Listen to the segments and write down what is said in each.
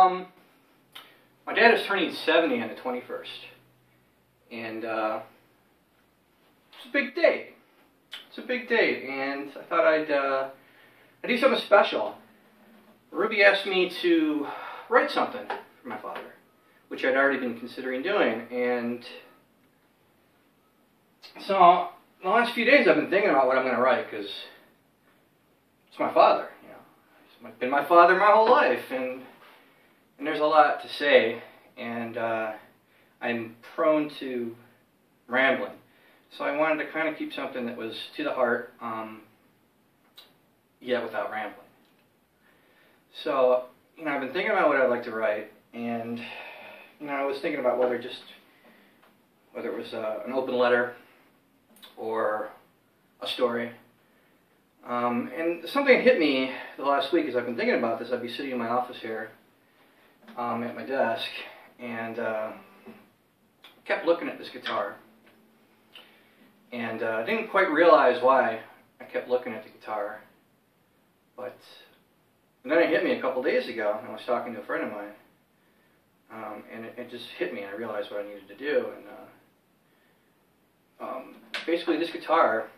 My dad is turning 70 on the 21st, and it's a big day. It's a big day, and I thought I'd do something special. Ruby asked me to write something for my father, which I'd already been considering doing, and so the last few days I've been thinking about what I'm going to write, because it's my father, you know. He's been my father my whole life, and there's a lot to say, and I'm prone to rambling. So I wanted to kind of keep something that was to the heart, yet without rambling. So, you know, I've been thinking about what I'd like to write, and, you know, I was thinking about whether it was an open letter or a story. And something hit me the last week as I've been thinking about this. I'd be sitting in my office here at my desk, and kept looking at this guitar. And I didn't quite realize why I kept looking at the guitar. But and then it hit me a couple days ago. I was talking to a friend of mine, and it just hit me, and I realized what I needed to do. And basically, this guitar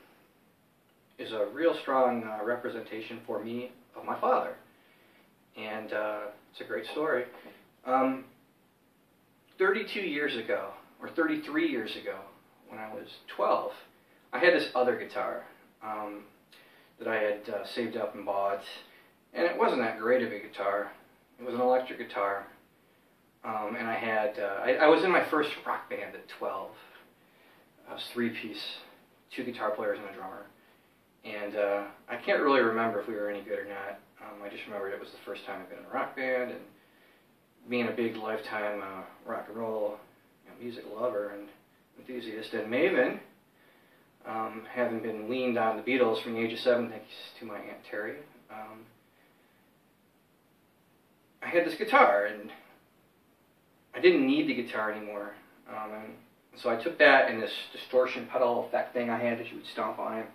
is a real strong representation for me of my father. And it's a great story. 32 years ago, or 33 years ago, when I was 12, I had this other guitar that I had saved up and bought, and it wasn't that great of a guitar. It was an electric guitar, and I was in my first rock band at 12. I was three-piece, 2 guitar players and a drummer, and I can't really remember if we were any good or not. I just remember it was the first time I'd been in a rock band, and being a big lifetime rock and roll music lover and enthusiast and maven, having been weaned on the Beatles from the age of 7 thanks to my Aunt Terry. I had this guitar, and I didn't need the guitar anymore. And so I took that and this distortion pedal effect thing I had that you would stomp on it.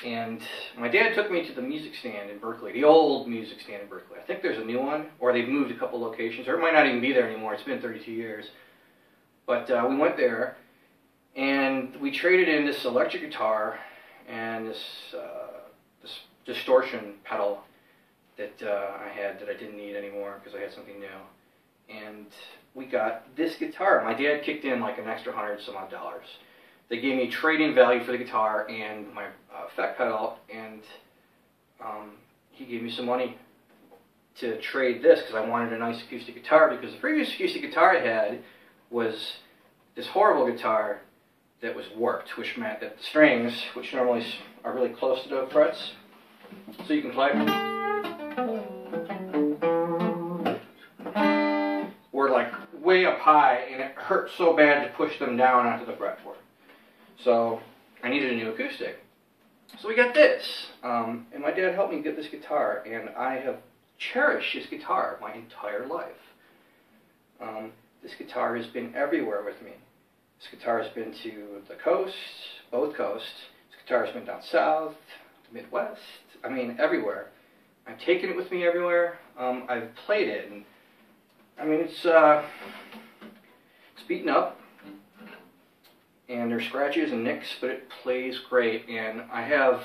And my dad took me to the music stand in Berkeley, the old music stand in Berkeley. I think there's a new one, or they've moved a couple locations, or it might not even be there anymore. It's been 32 years. But we went there, and we traded in this electric guitar and this distortion pedal that I had that I didn't need anymore because I had something new. And we got this guitar. My dad kicked in like an extra $100-some-odd. They gave me trade-in value for the guitar and my effect pedal, and he gave me some money to trade this because I wanted a nice acoustic guitar, because the previous acoustic guitar I had was this horrible guitar that was warped, which meant that the strings, which normally are really close to the frets, so you can play, were like way up high, and it hurt so bad to push them down onto the fretboard. So I needed a new acoustic. So we got this, and my dad helped me get this guitar, and I have cherished this guitar my entire life. This guitar has been everywhere with me. This guitar has been to the coast, both coasts. This guitar has been down south, the Midwest, I mean everywhere. I've taken it with me everywhere. I've played it, and I mean it's beaten up, and there's scratches and nicks, but it plays great. And I have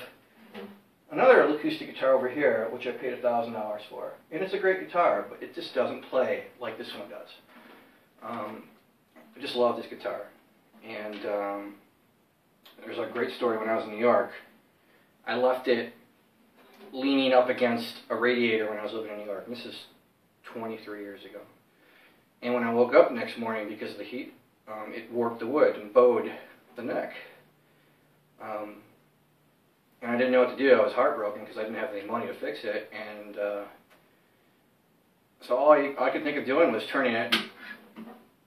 another acoustic guitar over here, which I paid $1,000 for, and it's a great guitar, but it just doesn't play like this one does. I just love this guitar, and there's a great story. When I was in New York, I left it leaning up against a radiator when I was living in New York, and this is 23 years ago. And when I woke up the next morning, because of the heat, it warped the wood and bowed the neck. And I didn't know what to do. I was heartbroken because I didn't have any money to fix it, and so all I could think of doing was turning it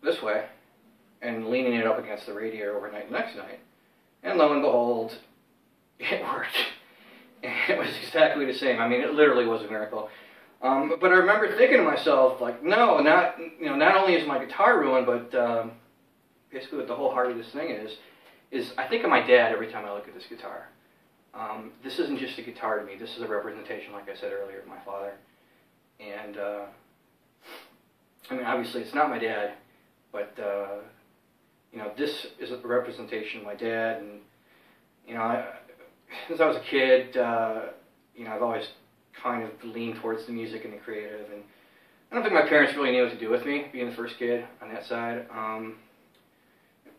this way and leaning it up against the radiator overnight the next night. And lo and behold, it worked. It was exactly the same. I mean, it literally was a miracle. But I remember thinking to myself, like, no, not only is my guitar ruined, but basically what the whole heart of this thing is I think of my dad every time I look at this guitar. This isn't just a guitar to me. This is a representation, like I said earlier, of my father. And I mean, obviously it's not my dad, but you know, this is a representation of my dad. And you know, since I was a kid, you know, I've always kind of leaned towards the music and the creative, and I don't think my parents really knew what to do with me, being the first kid on that side.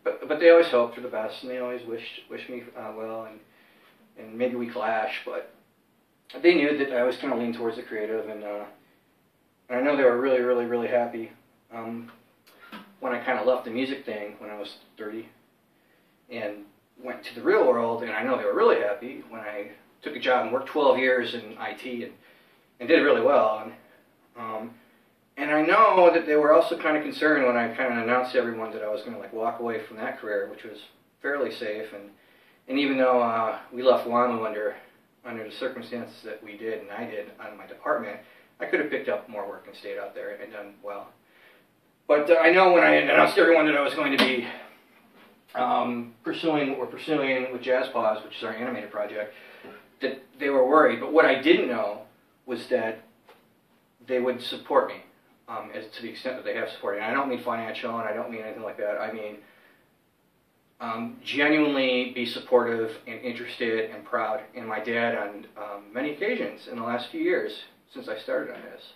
But they always hoped for the best, and they always wished me well, and maybe we clash, but they knew that I always kind of leaned towards the creative, and I know they were really, really, really happy when I kind of left the music thing when I was 30 and went to the real world, and I know they were really happy when I took a job and worked 12 years in IT and did really well. And I know that they were also kind of concerned when I kind of announced to everyone that I was going to like walk away from that career, which was fairly safe. And even though we left WAMU under the circumstances that we did and I did on my department, I could have picked up more work and stayed out there and done well. But I know when I announced to everyone that I was going to be pursuing what we're pursuing with Jazz Pause, which is our animated project, that they were worried. But what I didn't know was that they would support me. As to the extent that they have supported. And I don't mean financial, and I don't mean anything like that. I mean genuinely be supportive and interested and proud. And my dad, on many occasions in the last few years since I started on this,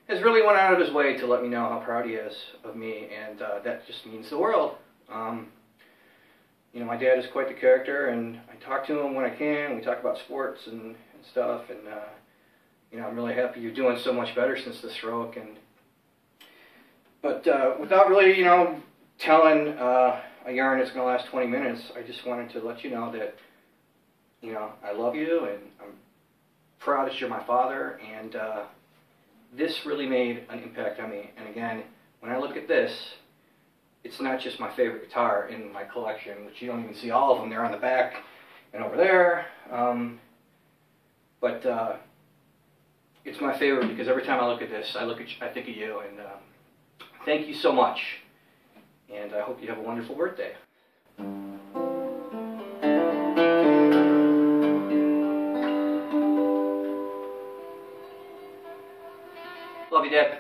has really went out of his way to let me know how proud he is of me, and that just means the world. You know, my dad is quite the character, and I talk to him when I can. We talk about sports and stuff, and you know, I'm really happy you're doing so much better since the stroke. But without really, you know, telling a yarn that's going to last 20 minutes, I just wanted to let you know that, you know, I love you, and I'm proud that you're my father, and this really made an impact on me. And again, when I look at this, it's not just my favorite guitar in my collection, which you don't even see all of them. They're on the back and over there. But it's my favorite because every time I look at this, I think of you, and thank you so much, and I hope you have a wonderful birthday. Love you, Dad.